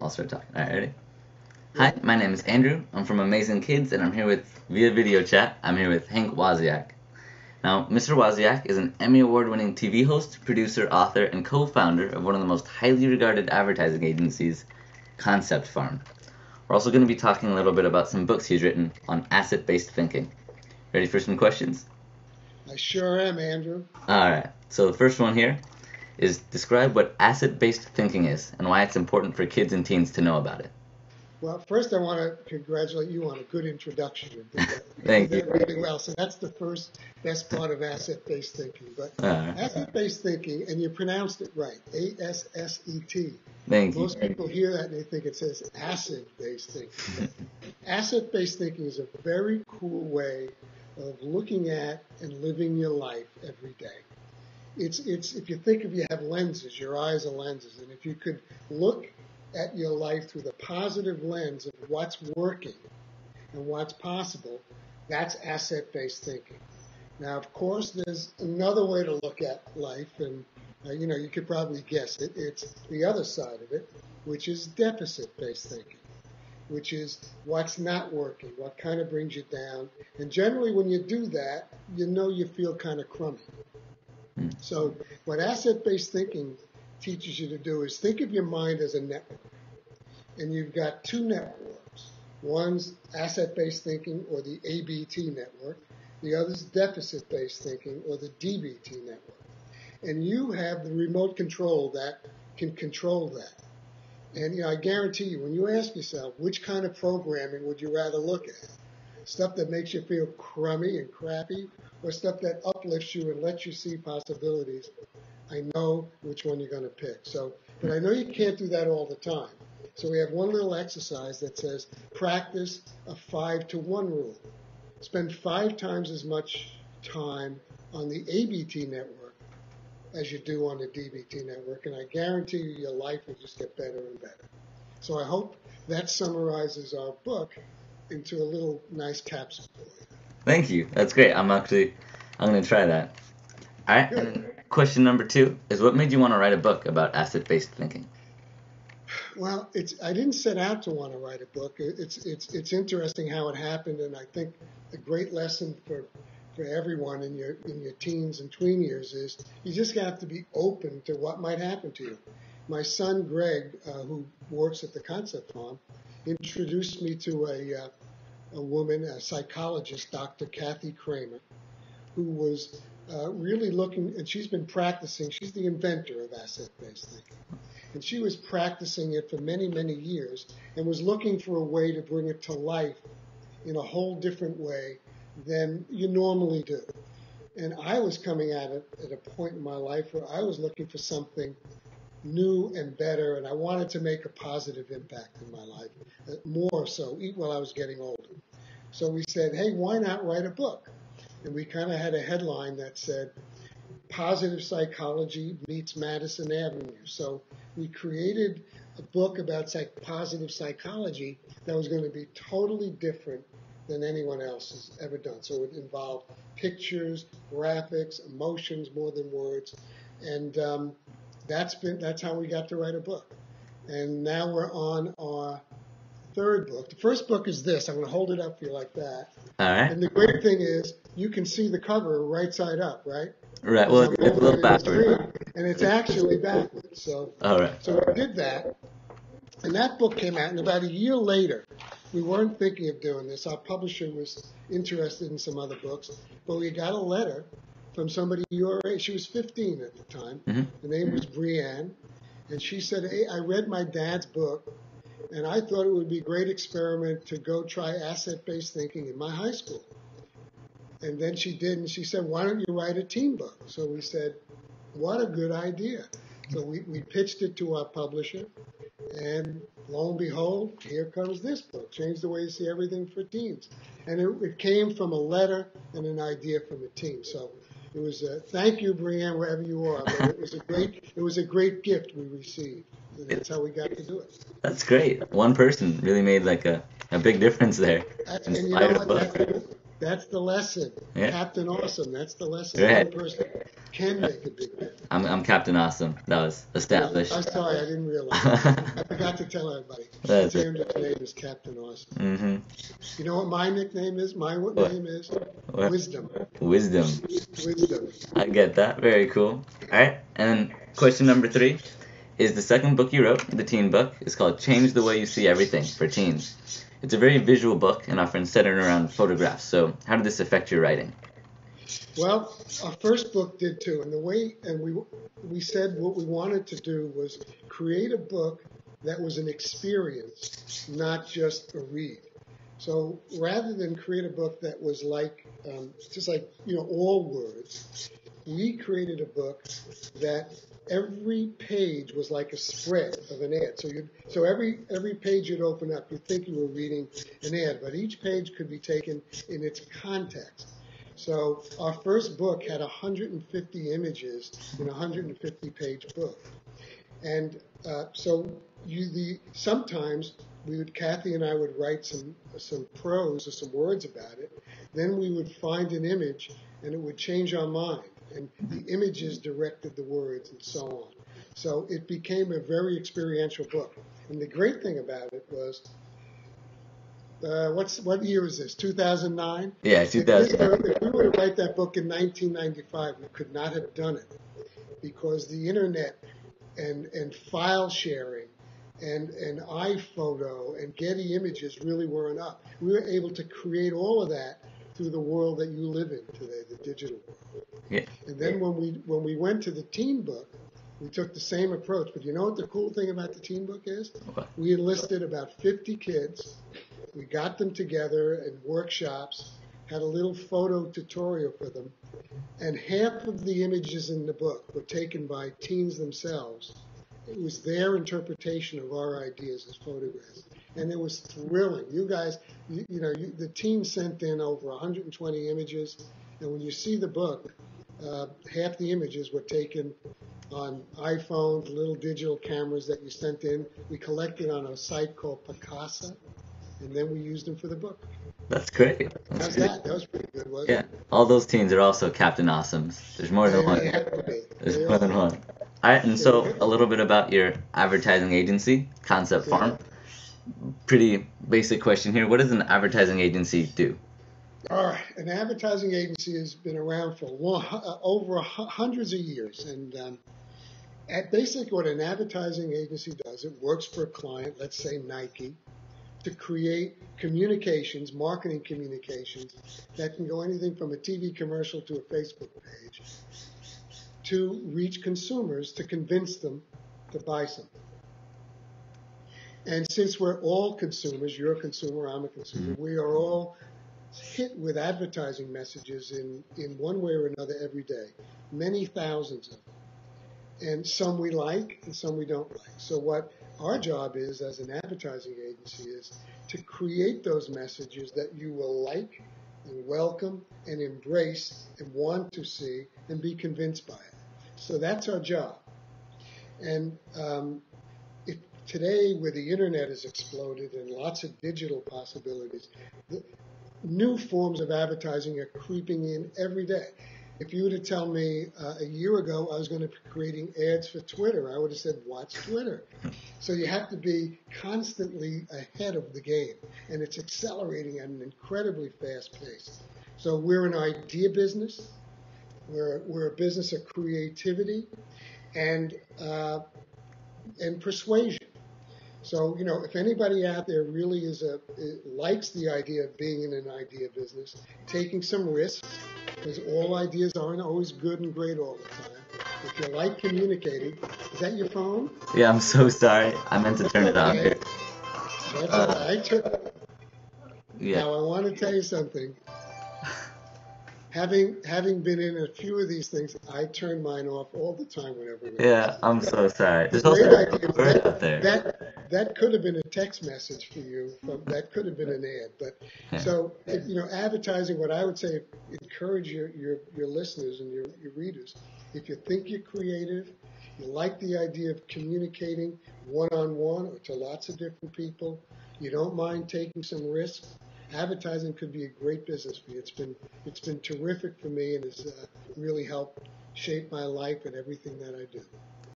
I'll start talking. All right, ready? Hi, my name is Andrew. I'm from Amazing Kids, and I'm here via video chat, I'm here with Hank Wasiak. Now, Mr. Wasiak is an Emmy-Award winning TV host, producer, author, and co-founder of one of the most highly regarded advertising agencies, Concept Farm. We're also going to be talking a little bit about some books he's written on asset-based thinking. Ready for some questions? I sure am, Andrew. All right, so the first one here is describe what asset-based thinking is and why it's important for kids and teens to know about it. Well, first I want to congratulate you on a good introduction. Thank you. Really well. So that's the first best part of asset-based thinking. But asset-based thinking, and you pronounced it right, A-S-S-E-T. Thank you. Most people hear that and they think it says acid-based thinking. Asset-based thinking is a very cool way of looking at and living your life every day. It's if you think of, you have lenses, your eyes are lenses, and if you could look at your life through the positive lens of what's working and what's possible, that's asset-based thinking. Now, of course, there's another way to look at life, and you could probably guess it. It's the other side of it, which is deficit-based thinking, which is what's not working, what kind of brings you down. And generally, when you do that, you feel kind of crummy. So what asset-based thinking teaches you to do is think of your mind as a network. And you've got two networks. One's asset-based thinking, or the ABT network. The other's deficit-based thinking, or the DBT network. And you have the remote control that can control that. And I guarantee you, when you ask yourself, which kind of programming would you rather look at? Stuff that makes you feel crummy and crappy, or stuff that uplifts you and lets you see possibilities? I know which one you're going to pick. But I know you can't do that all the time. So we have one little exercise that says practice a 5-to-1 rule. Spend 5 times as much time on the ABT network as you do on the DBT network, and I guarantee you your life will just get better and better. So I hope that summarizes our book into a little nice capsule for you. Thank you. That's great. I'm going to try that. All right. Good. And question number 2 is what made you want to write a book about asset-based thinking? Well, I didn't set out to want to write a book. It's interesting how it happened, and I think a great lesson for everyone in your teens and tween years is you just have to be open to what might happen to you. My son Greg, who works at the Concept Farm, introduced me to a woman, a psychologist, Dr. Kathy Kramer, who was really looking, and she's been practicing. She's the inventor of asset-based thinking. And she was practicing it for many, many years and was looking for a way to bring it to life in a whole different way than you normally do. And I was coming at it at a point in my life where I was looking for something new and better, and I wanted to make a positive impact in my life, more so, even while I was getting older. So we said, hey, why not write a book? And we kind of had a headline that said, Positive Psychology meets Madison Avenue. So we created a book about positive psychology that was going to be totally different than anyone else has ever done. So it involved pictures, graphics, emotions more than words. And that's how we got to write a book. And now we're on our 3rd book. The first book is this. I'm going to hold it up for you like that. All right. And the great thing is you can see the cover right side up, right? Right. Well, it's a little backward. And it's actually backwards. So, All right. So we did that. And that book came out. And about a year later, we weren't thinking of doing this. Our publisher was interested in some other books. But we got a letter from somebody your age. She was 15 at the time. Mm-hmm. Her name was Brianne. And she said, hey, I read my dad's book. And I thought it would be a great experiment to go try asset-based thinking in my high school. And then she did, and she said, why don't you write a teen book? So we said, what a good idea. So we pitched it to our publisher, and lo and behold, here comes this book, Change the Way You See Everything for Teens. And it came from a letter and an idea from a teen. So it was thank you, Brianne, wherever you are. But it was a great gift we received. And that's how we got to do it. That's great. One person really made like a big difference there. And you know what? That's the lesson. Yeah. Captain Awesome. That's the lesson. Right. One person can make a big difference. I'm Captain Awesome. That was established. I'm sorry, I didn't realize. I forgot to tell everybody. That's it. Andrew's name is Captain Awesome. Mm-hmm. You know what my nickname is? My name is What? Wisdom. Wisdom. Wisdom. I get that. Very cool. All right. And then question number 3 is the second book you wrote, the teen book. It's called Change the Way You See Everything for Teens. It's a very visual book and often centered around photographs. So how did this affect your writing? Well, our first book did too, and we said what we wanted to do was create a book that was an experience, not just a read. So rather than create a book that was like just like all words, we created a book that every page was like a spread of an ad. So every page you'd open up, you'd think you were reading an ad, but each page could be taken in its context. So our first book had 150 images in a 150-page book. And sometimes Kathy and I would write some prose or some words about it. Then we would find an image, and it would change our mind. And the images directed the words, and so on. So it became a very experiential book. And the great thing about it was, what year is this? 2009? Yeah, 2009. If we were to write that book in 1995, we could not have done it because the internet and file sharing and iPhoto and Getty Images really weren't up. We were able to create all of that through the world that you live in today, the digital world. Yeah. And then when we went to the teen book, we took the same approach. But you know what the cool thing about the teen book is? What? We enlisted about 50 kids. We got them together in workshops, had a little photo tutorial for them, and half of the images in the book were taken by teens themselves. It was their interpretation of our ideas as photographs. And it was thrilling. You guys, the team sent in over 120 images, and when you see the book, half the images were taken on iPhones, little digital cameras that you sent in. We collected on a site called Picasa, and then we used them for the book. That's great. How's that? That was pretty good, wasn't Yeah. it? All those teens are also Captain Awesomes. There's more than one. They have to be. There's They more are. than one. All right, and so a little bit about your advertising agency, Concept Farm. Pretty basic question here. What does an advertising agency do? All right. An advertising agency has been around for over hundreds of years. And at basically what an advertising agency does, it works for a client, let's say Nike, to create communications, marketing communications, that can go anything from a TV commercial to a Facebook page, to reach consumers to convince them to buy something. And since we're all consumers, you're a consumer, I'm a consumer, we are all hit with advertising messages in one way or another every day, many thousands of them. And some we like and some we don't like. So what our job is as an advertising agency is to create those messages that you will like and welcome and embrace and want to see and be convinced by it. So that's our job. And today, where the internet has exploded and lots of digital possibilities, new forms of advertising are creeping in every day. If you were to tell me a year ago I was going to be creating ads for Twitter, I would have said, what's Twitter? So you have to be constantly ahead of the game, and it's accelerating at an incredibly fast pace. So we're an idea business. We're a business of creativity and persuasion. So, if anybody out there really likes the idea of being in an idea business, taking some risks, because all ideas aren't always good and great all the time. If you like communicating, is that your phone? Yeah, I'm so sorry. I meant to turn it on. That's all right. Yeah. Now, I want to tell you something. Having been in a few of these things, I turn mine off all the time whenever. Yeah, I'm so sorry. There's Great also idea. a bird out there. That could have been a text message for you. That could have been an ad. But so advertising. What I would say, encourage your listeners and your readers. If you think you're creative, you like the idea of communicating one-on-one or to lots of different people, you don't mind taking some risks, advertising could be a great business for you. It's been terrific for me and has really helped shape my life and everything that I do.